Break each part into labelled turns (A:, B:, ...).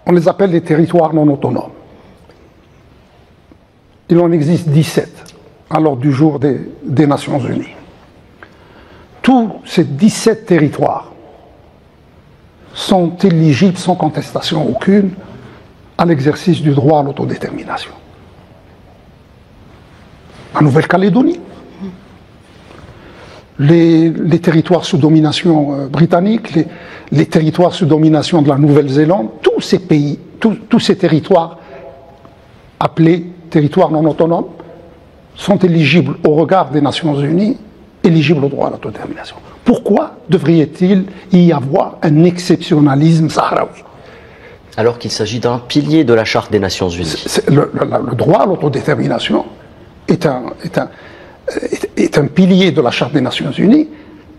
A: On les appelle les territoires non autonomes. Il en existe 17 à l'ordre du jour des Nations Unies. Tous ces 17 territoires sont éligibles sans contestation aucune à l'exercice du droit à l'autodétermination. La Nouvelle-Calédonie, les territoires sous domination britannique, les territoires sous domination de la Nouvelle-Zélande, tous ces pays, tous ces territoires appelés territoires non autonomes sont éligibles au regard des Nations Unies, éligibles au droit à l'autodétermination. Pourquoi devrait-il y avoir un exceptionnalisme sahraoui?
B: Alors qu'il s'agit d'un pilier de la Charte des Nations Unies.
A: Le droit à l'autodétermination est un pilier de la Charte des Nations Unies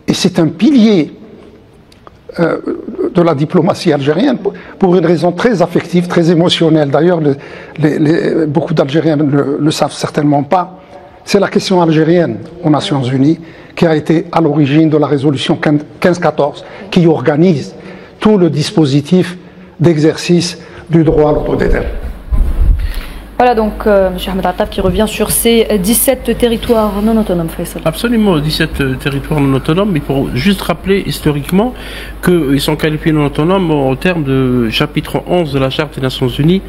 A: et c'est un pilier de la diplomatie algérienne pour une raison très affective, très émotionnelle. D'ailleurs, beaucoup d'Algériens ne le savent certainement pas. C'est la question algérienne aux Nations Unies qui a été à l'origine de la résolution 1514 qui organise tout le dispositif d'exercice du droit à l'autodétermination.
C: Voilà donc M. Ahmed Attaf qui revient sur ces 17 territoires non autonomes, Faisal.
D: Absolument, 17 territoires non autonomes, mais pour juste rappeler historiquement qu'ils sont qualifiés non autonomes au terme du chapitre 11 de la Charte des Nations Unies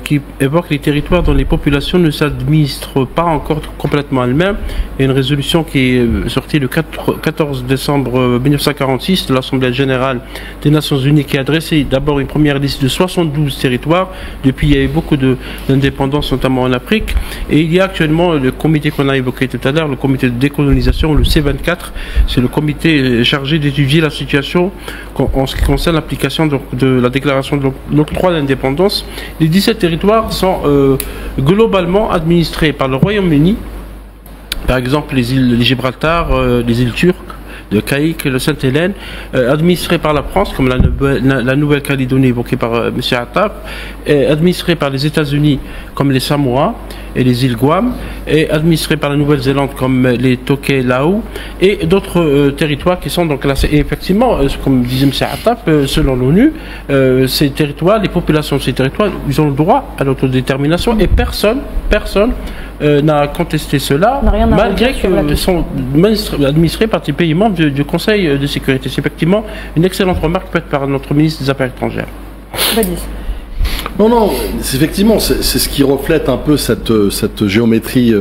D: qui évoque les territoires dont les populations ne s'administrent pas encore complètement elles-mêmes. Il y a une résolution qui est sortie le 14 décembre 1946 de l'Assemblée Générale des Nations Unies qui a dressé d'abord une première liste de 72 territoires. Depuis, il y a eu beaucoup d'indépendance, notamment en Afrique. Et il y a actuellement le comité qu'on a évoqué tout à l'heure, le comité de décolonisation, le C24. C'est le comité chargé d'étudier la situation en ce qui concerne l'application de la déclaration de l'octroi d'indépendance. Les 17 territoires sont globalement administrés par le Royaume-Uni. Par exemple, les îles Gibraltar, les îles turques, de Caïque, le Sainte-Hélène, administré par la France, comme la Nouvelle-Calédonie évoquée par M. Attaf, administré par les États-Unis, comme les Samoa et les îles Guam, et administré par la Nouvelle-Zélande, comme les Tokelau, et d'autres territoires qui sont donc classés. Et effectivement, comme disait M. Attaf, selon l'ONU, ces territoires, les populations de ces territoires, ils ont le droit à l'autodétermination, et personne n'a contesté cela, malgré qu'ils sont administrés par des pays membres du Conseil de sécurité. C'est effectivement une excellente remarque faite par notre ministre des Affaires étrangères.
E: Non, effectivement, c'est ce qui reflète un peu cette géométrie,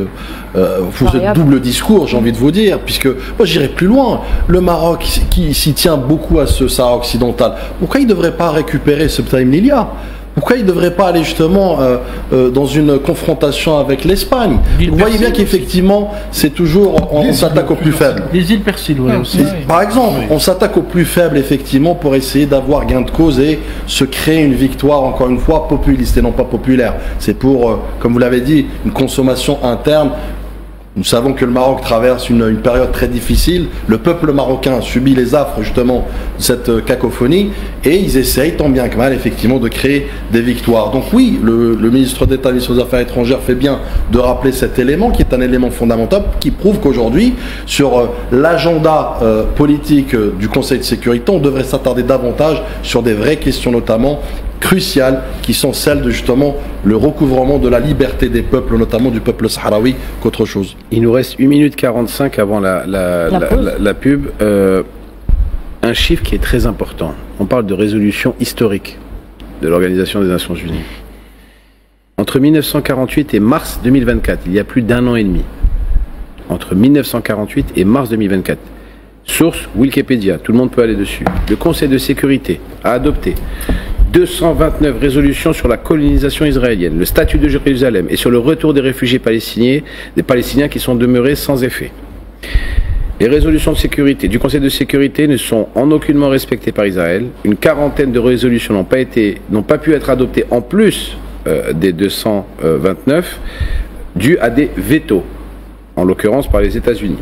E: ce double discours, j'ai envie de vous dire, puisque moi j'irais plus loin. Le Maroc, qui s'y tient beaucoup à ce Sahara occidental, pourquoi il ne devrait pas récupérer ce Btaim Lilia? Pourquoi il ne devrait pas aller justement dans une confrontation avec l'Espagne? Vous voyez bien qu'effectivement, c'est toujours, on s'attaque aux plus faibles.
D: Les îles Persiles, aussi.
E: Par exemple, on s'attaque aux plus faibles, effectivement, pour essayer d'avoir gain de cause et se créer une victoire, encore une fois, populiste et non pas populaire. C'est pour, comme vous l'avez dit, une consommation interne. Nous savons que le Maroc traverse une période très difficile. Le peuple marocain subit les affres justement de cette cacophonie et ils essayent tant bien que mal effectivement de créer des victoires. Donc oui, le ministre d'État des Affaires étrangères fait bien de rappeler cet élément qui est un élément fondamental qui prouve qu'aujourd'hui sur l'agenda politique du Conseil de sécurité, on devrait s'attarder davantage sur des vraies questions notamment cruciales qui sont celles de justement le recouvrement de la liberté des peuples, notamment du peuple sahraoui, qu'autre chose.
F: Il nous reste 1 minute 45 avant la pub. Un chiffre qui est très important. On parle de résolution historique de l'Organisation des Nations Unies. Entre 1948 et mars 2024, il y a plus d'1 an et demi. Entre 1948 et mars 2024. Source Wikipédia, tout le monde peut aller dessus. Le Conseil de sécurité a adopté 229 résolutions sur la colonisation israélienne, le statut de Jérusalem et sur le retour des réfugiés palestiniens, des Palestiniens qui sont demeurés sans effet. Les résolutions de sécurité du Conseil de sécurité ne sont en aucunement respectées par Israël. Une quarantaine de résolutions n'ont pas pu être adoptées en plus des 229 dues à des vétos, en l'occurrence par les États-Unis.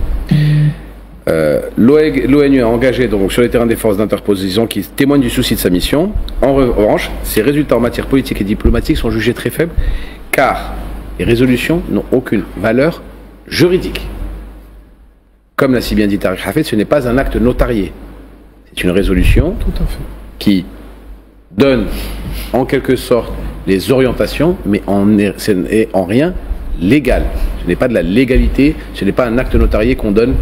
F: L'ONU a engagé donc sur les terrains des forces d'interposition qui témoignent du souci de sa mission. En revanche, ses résultats en matière politique et diplomatique sont jugés très faibles car les résolutions n'ont aucune valeur juridique. Comme l'a si bien dit Tariq Hafez, ce n'est pas un acte notarié. C'est une résolution qui donne en quelque sorte les orientations, mais ce n'est en rien légal. Ce n'est pas de la légalité, ce n'est pas un acte notarié qu'on donne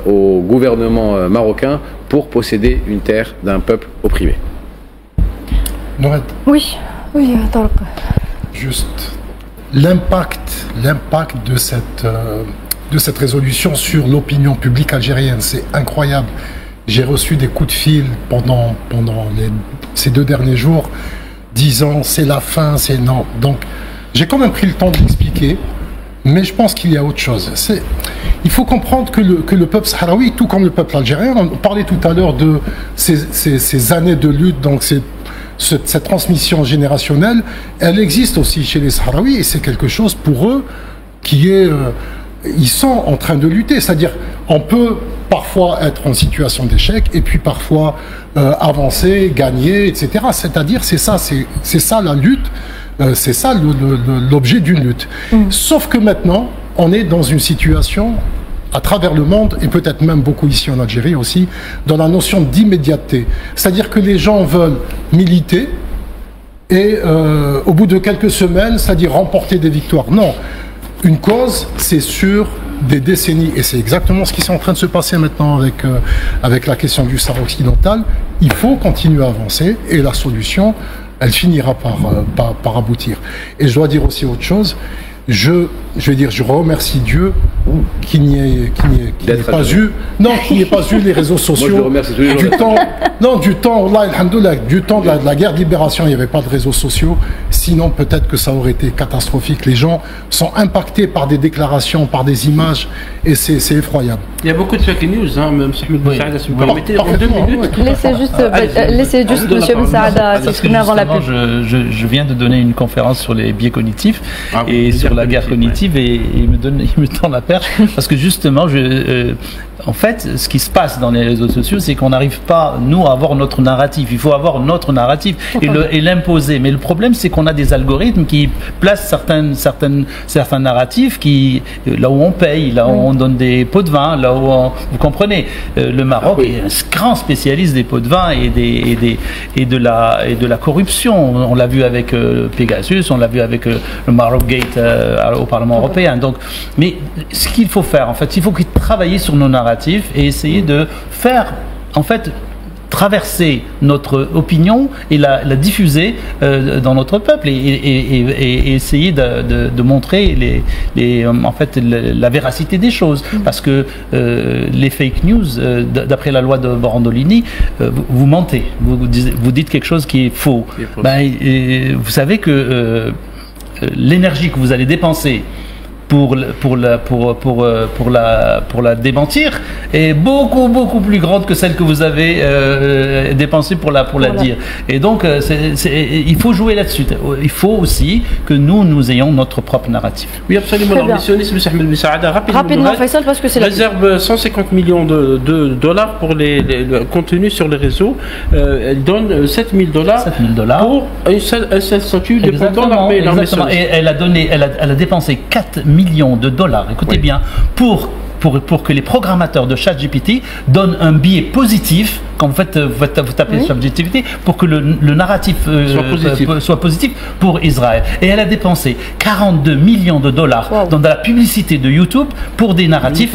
F: au gouvernement marocain pour posséder une terre d'un peuple opprimé.
G: Nourette.
C: Oui, attends.
G: Juste l'impact de cette résolution sur l'opinion publique algérienne, c'est incroyable. J'ai reçu des coups de fil pendant ces 2 derniers jours disant c'est la fin, c'est non. Donc j'ai quand même pris le temps de l'expliquer, mais je pense qu'il y a autre chose. Il faut comprendre que le peuple sahraoui, tout comme le peuple algérien, on parlait tout à l'heure de ces années de lutte, donc cette transmission générationnelle, elle existe aussi chez les Sahraouis et c'est quelque chose pour eux qui est... ils sont en train de lutter, c'est-à-dire on peut parfois être en situation d'échec et puis parfois avancer, gagner, etc. C'est-à-dire c'est ça la lutte, c'est ça l'objet d'une lutte. Sauf que maintenant, on est dans une situation à travers le monde, et peut-être même beaucoup ici en Algérie aussi, dans la notion d'immédiateté. C'est-à-dire que les gens veulent militer et au bout de quelques semaines, c'est-à-dire remporter des victoires. Non, une cause, c'est sur des décennies, et c'est exactement ce qui est en train de se passer maintenant avec la question du Sahara occidental. Il faut continuer à avancer, et la solution, elle finira par aboutir. Et je dois dire aussi autre chose, je remercie Dieu qu'il n'y ait pas eu les réseaux sociaux. Du temps de la guerre de libération, il n'y avait pas de réseaux sociaux. Sinon, peut-être que ça aurait été catastrophique. Les gens sont impactés par des déclarations, par des images, et c'est effroyable.
D: Il y a beaucoup de fake news, hein, même si vous permettez, en 2 minutes.
C: Laissez juste M. Ben Saada s'exprimer avant la pub.
H: Je viens de donner une conférence sur les biais cognitifs et sur la guerre cognitive, et il me tend la perche parce que justement, en fait, ce qui se passe dans les réseaux sociaux, c'est qu'on n'arrive pas, nous, à avoir notre narratif. Il faut avoir notre narratif et l'imposer. Mais le problème, c'est qu'on a des algorithmes qui placent certains narratifs là où on paye, là où on donne des pots de vin, là où vous comprenez. Le Maroc est un grand spécialiste des pots de vin et de la corruption. On l'a vu avec Pegasus, on l'a vu avec le Maroc Gate au Parlement européen. Donc, mais ce qu'il faut faire, en fait, il faut travailler sur nos narratifs et essayer de faire, en fait, traverser notre opinion et la diffuser dans notre peuple et essayer de montrer en fait la véracité des choses, parce que les fake news, d'après la loi de Brandolini, vous mentez, vous dites quelque chose qui est faux. Vous savez que l'énergie que vous allez dépenser pour la démentir est beaucoup plus grande que celle que vous avez dépensée pour la dire. Et donc il faut jouer là-dessus. Il faut aussi que nous ayons notre propre narratif.
D: Oui, absolument. L'ambitionniste M. Ahmed Ben Saada, rapidement Faisal, parce que c'est réserve 150 millions de dollars pour le contenu sur les réseaux. Elle donne $7 000 pour un seul statut dépendant l'armée.
H: Et elle a dépensé $4 millions. Écoutez bien, pour que les programmateurs de ChatGPT donnent un biais positif quand vous tapez ChatGPT, pour que le narratif soit positif pour Israël. Et elle a dépensé $42 millions dans la publicité de YouTube pour des narratifs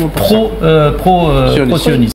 H: pro-sionistes.